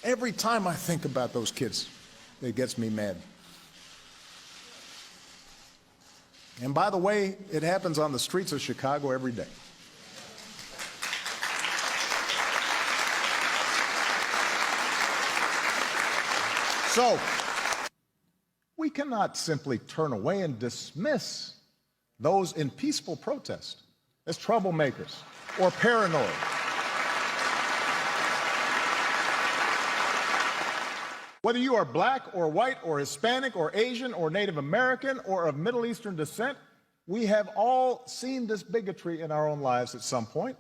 Every time I think about those kids, it gets me mad. And by the way, it happens on the streets of Chicago every day. So, we cannot simply turn away and dismiss those in peaceful protest as troublemakers or paranoid. Whether you are black or white or Hispanic or Asian or Native American or of Middle Eastern descent, we have all seen this bigotry in our own lives at some point.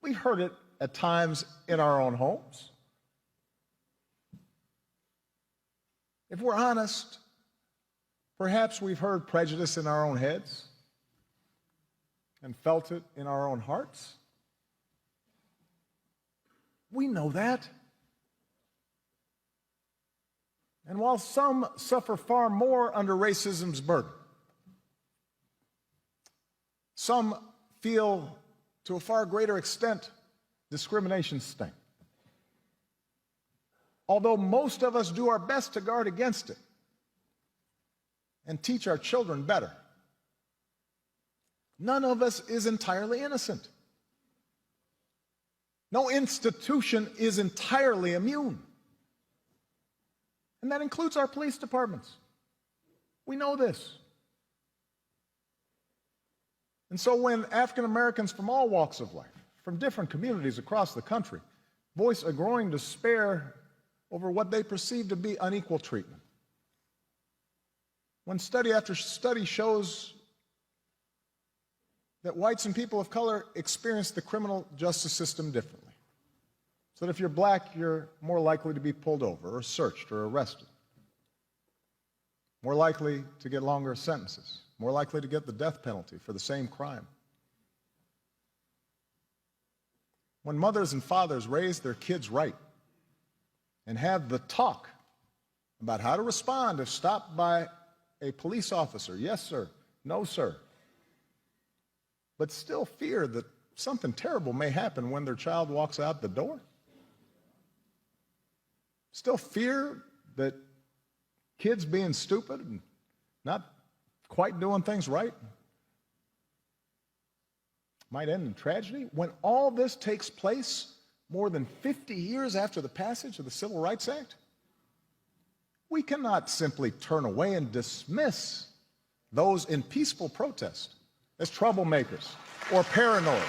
We've heard it at times in our own homes. If we're honest, perhaps we've heard prejudice in our own heads and felt it in our own hearts. We know that. And while some suffer far more under racism's burden, some feel to a far greater extent discrimination's sting. Although most of us do our best to guard against it and teach our children better, none of us is entirely innocent. No institution is entirely immune. And that includes our police departments. We know this. And so when African Americans from all walks of life, from different communities across the country, voice a growing despair over what they perceive to be unequal treatment, when study after study shows that whites and people of color experience the criminal justice system differently, so that if you're black, you're more likely to be pulled over or searched or arrested, more likely to get longer sentences, more likely to get the death penalty for the same crime. When mothers and fathers raise their kids right and have the talk about how to respond if stopped by a police officer, yes, sir, no, sir, but still fear that something terrible may happen when their child walks out the door, still fear that kids being stupid and not quite doing things right might end in tragedy, when all this takes place more than 50 years after the passage of the Civil Rights Act, we cannot simply turn away and dismiss those in peaceful protest as troublemakers or paranoid.